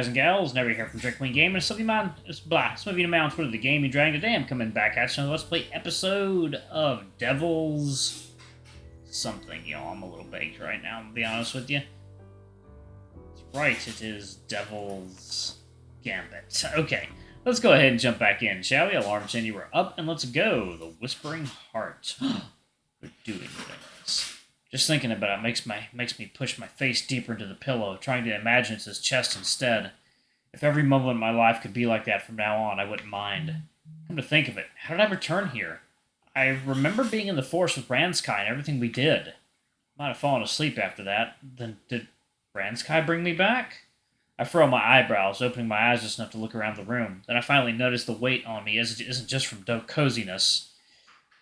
guys and gals, never here from Drink Queen Game, and something man, it's blah, some of you know me on Twitter, the Gaming Dragon. Today I'm coming back at you on the Let's Play episode of Devil's something, y'all. I'm a little baked right now, to be honest with you. That's right, it is Devil's Gambit. Okay, let's go ahead and jump back in, shall we? Alarm chain, you were up, and let's go. The Whispering Heart. We're doing things. Just thinking about it makes me push my face deeper into the pillow, trying to imagine it's his chest instead. If every moment of my life could be like that from now on, I wouldn't mind. Come to think of it, how did I return here? I remember being in the forest with Ranzkai and everything we did. Might have fallen asleep after that. Then did Ranzkai bring me back? I furrow my eyebrows, opening my eyes just enough to look around the room. Then I finally notice the weight on me isn't just from coziness.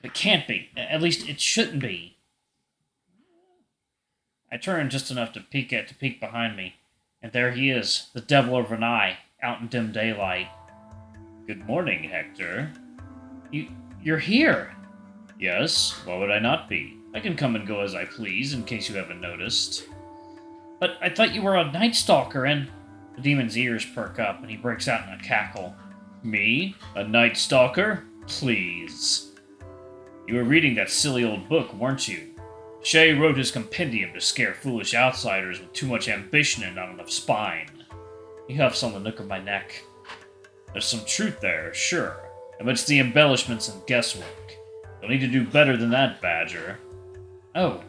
It can't be. At least it shouldn't be. I turn just enough to peek behind me, and there he is, the devil of Ranzkai, out in dim daylight. Good morning, Hector. You're here? Yes, why would I not be? I can come and go as I please, in case you haven't noticed. But I thought you were a Night Stalker, and... The demon's ears perk up, and he breaks out in a cackle. Me? A Night Stalker? Please. You were reading that silly old book, weren't you? Shay wrote his compendium to scare foolish outsiders with too much ambition and not enough spine. He huffs on the nook of my neck. There's some truth there, sure, but it's the embellishments and guesswork. You'll need to do better than that, Badger. Oh.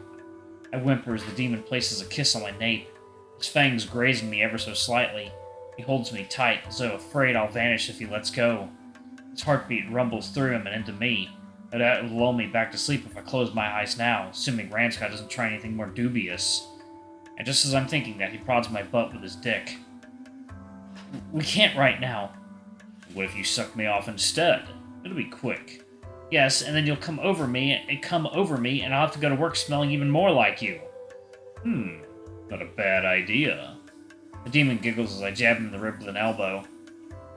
I whimper as the demon places a kiss on my nape, his fangs grazing me ever so slightly. He holds me tight, as though afraid I'll vanish if he lets go. His heartbeat rumbles through him and into me. That will lull me back to sleep if I close my eyes now, assuming Ranzkai doesn't try anything more dubious. And just as I'm thinking that, he prods my butt with his dick. We can't right now. What if you suck me off instead? It'll be quick. Yes, and then you'll come over me, and I'll have to go to work smelling even more like you. Not a bad idea. The demon giggles as I jab him in the rib with an elbow.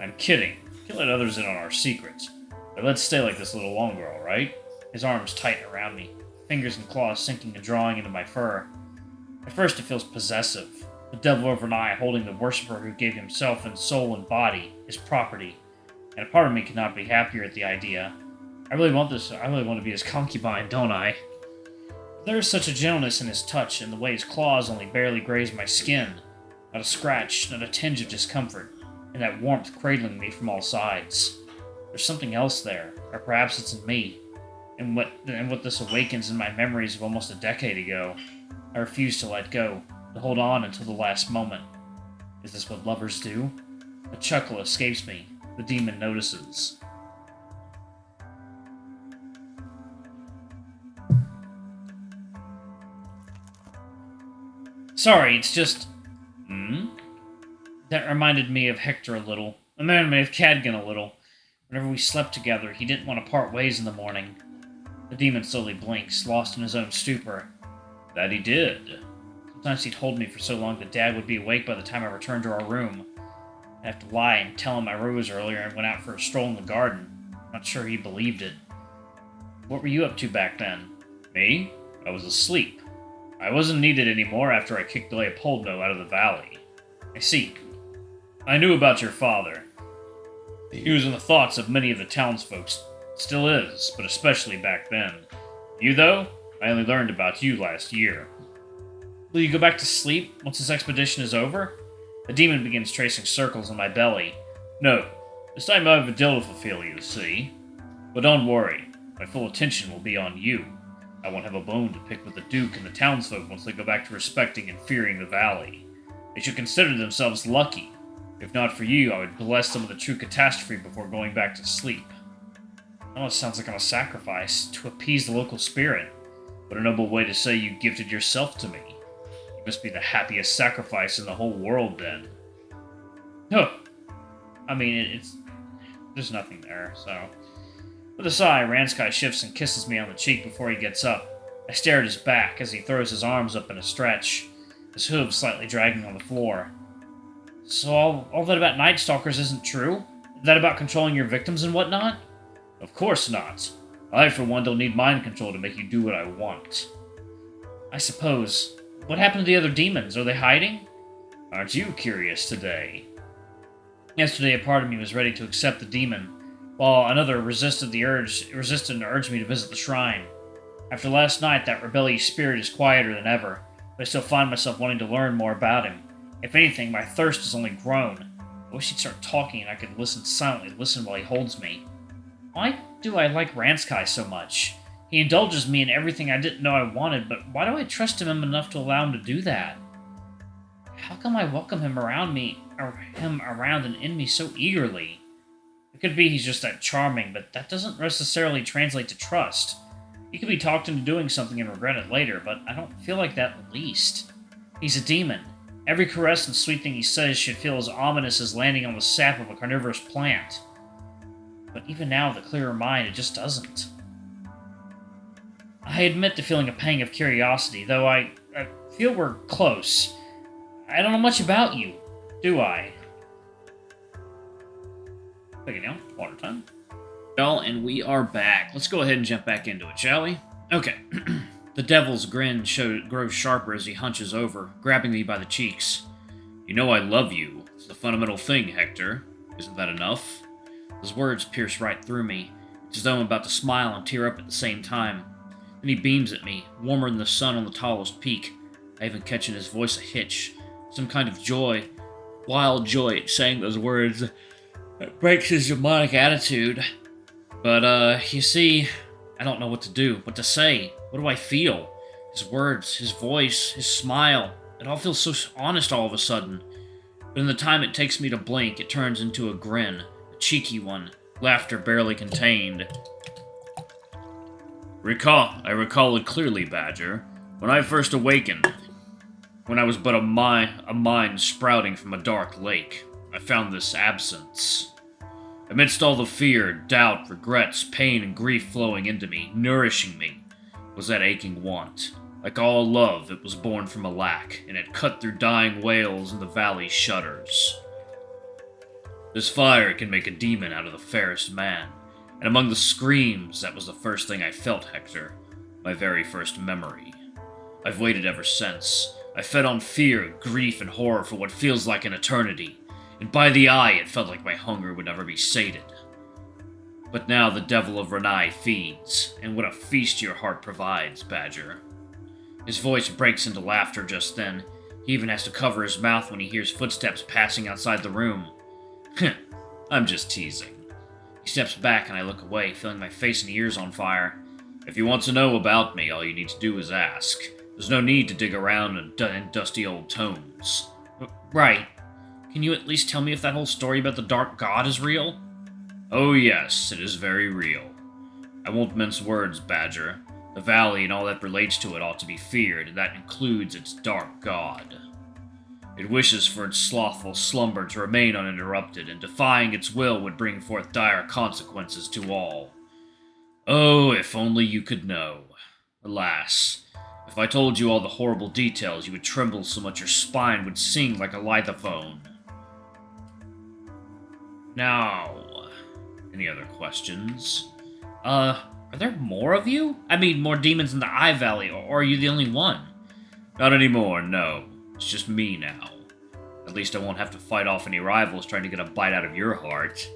I'm kidding. Can't let others in on our secrets. But let's stay like this a little longer, alright? His arms tighten around me, fingers and claws sinking and drawing into my fur. At first it feels possessive. The devil over Ranzkai holding the worshipper who gave himself and soul and body, his property. And a part of me cannot be happier at the idea. I really want to be his concubine, don't I? There is such a gentleness in his touch, and the way his claws only barely graze my skin. Not a scratch, not a tinge of discomfort, and that warmth cradling me from all sides. There's something else there, or perhaps it's in me, and what this awakens in my memories of almost a decade ago. I refuse to let go, to hold on until the last moment. Is this what lovers do? A chuckle escapes me. The demon notices. Sorry, it's just... That reminded me of Hector a little. Reminded me of Cadgan a little. Whenever we slept together, he didn't want to part ways in the morning. The demon slowly blinks, lost in his own stupor. That he did. Sometimes he'd hold me for so long that Dad would be awake by the time I returned to our room. I'd have to lie and tell him I rose earlier and went out for a stroll in the garden. Not sure he believed it. What were you up to back then? Me? I was asleep. I wasn't needed anymore after I kicked Leopoldo out of the valley. I see. I knew about your father. He was in the thoughts of many of the townsfolk. Still is, but especially back then. You, though? I only learned about you last year. Will you go back to sleep once this expedition is over? The demon begins tracing circles on my belly. No. This time I have a deal to fulfill, you see. But don't worry. My full attention will be on you. I won't have a bone to pick with the Duke and the townsfolk once they go back to respecting and fearing the valley. They should consider themselves lucky. If not for you, I would bless them with a true catastrophe before going back to sleep. Almost sounds like I'm a sacrifice to appease the local spirit. What a noble way to say you gifted yourself to me. You must be the happiest sacrifice in the whole world, then. No. I mean, there's nothing there, so... With a sigh, Ranzkai shifts and kisses me on the cheek before he gets up. I stare at his back as he throws his arms up in a stretch, his hooves slightly dragging on the floor. So all that about Night Stalkers isn't true? That about controlling your victims and whatnot? Of course not. I, for one, don't need mind control to make you do what I want. I suppose. What happened to the other demons? Are they hiding? Aren't you curious today? Yesterday, a part of me was ready to accept the demon, while another resisted and urged me to visit the shrine. After last night, that rebellious spirit is quieter than ever, but I still find myself wanting to learn more about him. If anything, my thirst has only grown. I wish he'd start talking and I could listen silently, listen while he holds me. Why do I like Ranzkai so much? He indulges me in everything I didn't know I wanted, but why do I trust him enough to allow him to do that? How come I welcome him around and in me so eagerly? It could be he's just that charming, but that doesn't necessarily translate to trust. He could be talked into doing something and regret it later, but I don't feel like that in the least. He's a demon. Every caress and sweet thing he says should feel as ominous as landing on the sap of a carnivorous plant. But even now, with a clearer mind, it just doesn't. I admit to feeling a pang of curiosity, though I feel we're close. I don't know much about you, do I? Okay, now, water time. Well, and we are back. Let's go ahead and jump back into it, shall we? Okay. The devil's grin grows sharper as he hunches over, grabbing me by the cheeks. You know I love you. It's the fundamental thing, Hector. Isn't that enough? His words pierce right through me. It's as though I'm about to smile and tear up at the same time. Then he beams at me, warmer than the sun on the tallest peak. I even catch in his voice a hitch. Some kind of joy. Wild joy at saying those words. It breaks his demonic attitude. But, you see, I don't know what to do, what to say. What do I feel? His words, his voice, his smile. It all feels so honest all of a sudden. But in the time it takes me to blink, it turns into a grin. A cheeky one. Laughter barely contained. I recall it clearly, Badger. When I first awakened, when I was but a mind sprouting from a dark lake, I found this absence. Amidst all the fear, doubt, regrets, pain, and grief flowing into me, nourishing me, was that aching want. Like all love, it was born from a lack, and it cut through dying whales and the valley shudders. This fire can make a demon out of the fairest man, and among the screams, that was the first thing I felt, Hector. My very first memory. I've waited ever since. I fed on fear, grief, and horror for what feels like an eternity, and by the eye it felt like my hunger would never be sated. But now the devil of Ranzkai feeds, and what a feast your heart provides, Badger. His voice breaks into laughter just then. He even has to cover his mouth when he hears footsteps passing outside the room. I'm just teasing. He steps back and I look away, feeling my face and ears on fire. If you want to know about me, all you need to do is ask. There's no need to dig around in dusty old tomes. Right. Can you at least tell me if that whole story about the Dark God is real? Oh yes, it is very real. I won't mince words, Badger. The valley and all that relates to it ought to be feared, and that includes its Dark God. It wishes for its slothful slumber to remain uninterrupted, and defying its will would bring forth dire consequences to all. Oh, if only you could know. Alas, if I told you all the horrible details, you would tremble so much your spine would sing like a lithophone. Now, any other questions? Are there more of you? I mean, more demons in the Eye Valley, or are you the only one? Not anymore, no. It's just me now. At least I won't have to fight off any rivals trying to get a bite out of your heart.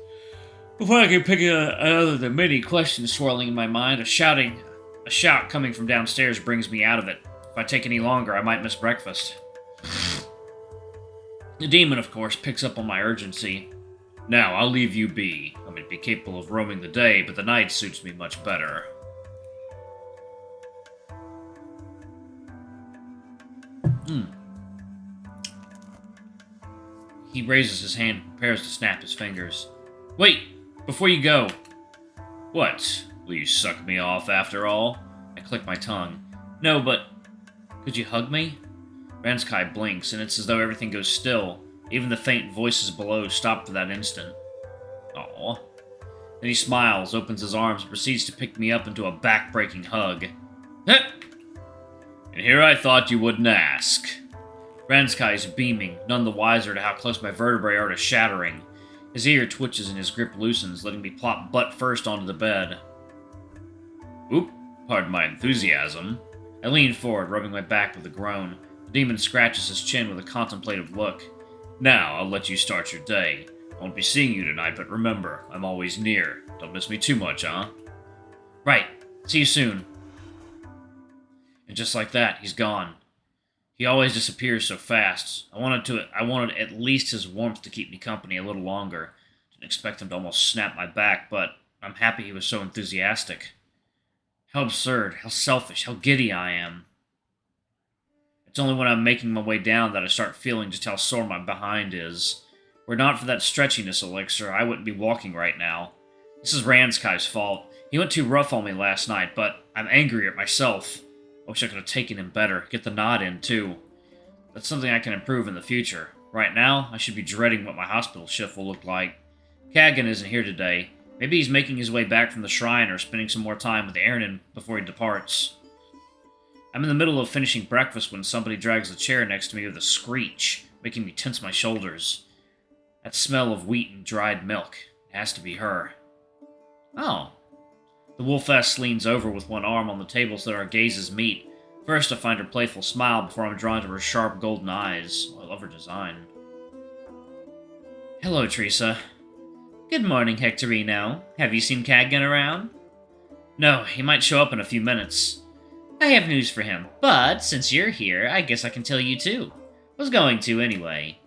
Before I can pick another of the many questions swirling in my mind, a shout coming from downstairs brings me out of it. If I take any longer, I might miss breakfast. The demon, of course, picks up on my urgency. Now, I'll leave you be. I might be capable of roaming the day, but the night suits me much better. He raises his hand and prepares to snap his fingers. Wait! Before you go! What? Will you suck me off after all? I click my tongue. No, but... could you hug me? Ranzkai blinks, and it's as though everything goes still. Even the faint voices below stop for that instant. Aw. Then he smiles, opens his arms, and proceeds to pick me up into a back-breaking hug. And here I thought you wouldn't ask. Ranzkai is beaming, none the wiser to how close my vertebrae are to shattering. His ear twitches and his grip loosens, letting me plop butt first onto the bed. Oop, pardon my enthusiasm. I lean forward, rubbing my back with a groan. The demon scratches his chin with a contemplative look. Now, I'll let you start your day. I won't be seeing you tonight, but remember, I'm always near. Don't miss me too much, huh? Right. See you soon. And just like that, he's gone. He always disappears so fast. I wanted at least his warmth to keep me company a little longer. Didn't expect him to almost snap my back, but I'm happy he was so enthusiastic. How absurd, how selfish, how giddy I am. It's only when I'm making my way down that I start feeling just how sore my behind is. Were it not for that stretchiness elixir, I wouldn't be walking right now. This is Ranzkai's fault. He went too rough on me last night, but I'm angry at myself. I wish I could have taken him better, get the nod in, too. That's something I can improve in the future. Right now, I should be dreading what my hospital shift will look like. Kagan isn't here today. Maybe he's making his way back from the shrine or spending some more time with Aaron before he departs. I'm in the middle of finishing breakfast when somebody drags the chair next to me with a screech, making me tense my shoulders. That smell of wheat and dried milk. It has to be her. Oh. The wolf-ass leans over with one arm on the table so that our gazes meet. First, I find her playful smile before I'm drawn to her sharp golden eyes. I love her design. Hello, Teresa. Good morning, Hectorino. Have you seen Kagan around? No, he might show up in a few minutes. I have news for him, but since you're here, I guess I can tell you too. Was going to, anyway.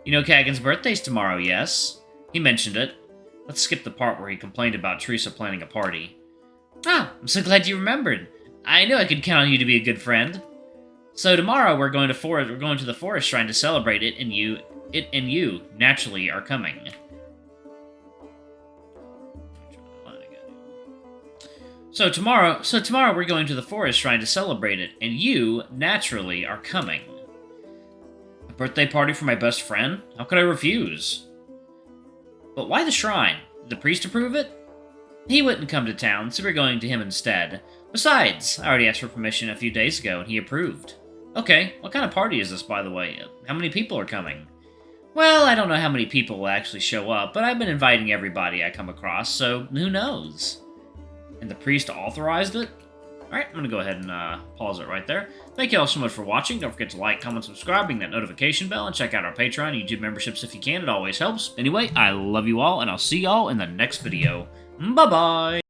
You know Kagan's birthday's tomorrow, yes? He mentioned it. Let's skip the part where he complained about Teresa planning a party. Ah, I'm so glad you remembered. I knew I could count on you to be a good friend. So tomorrow we're going to the forest shrine to celebrate it, and you naturally are coming. So tomorrow we're going to the forest shrine to celebrate it, and you naturally are coming. A birthday party for my best friend? How could I refuse? But why the shrine? Did the priest approve it? He wouldn't come to town, so we're going to him instead. Besides, I already asked for permission a few days ago, and he approved. Okay, what kind of party is this, by the way? How many people are coming? Well, I don't know how many people will actually show up, but I've been inviting everybody I come across, so who knows? And the priest authorized it? Alright, I'm going to go ahead and pause it right there. Thank you all so much for watching. Don't forget to like, comment, subscribe, ring that notification bell, and check out our Patreon and YouTube memberships if you can. It always helps. Anyway, I love you all, and I'll see y'all in the next video. Bye-bye!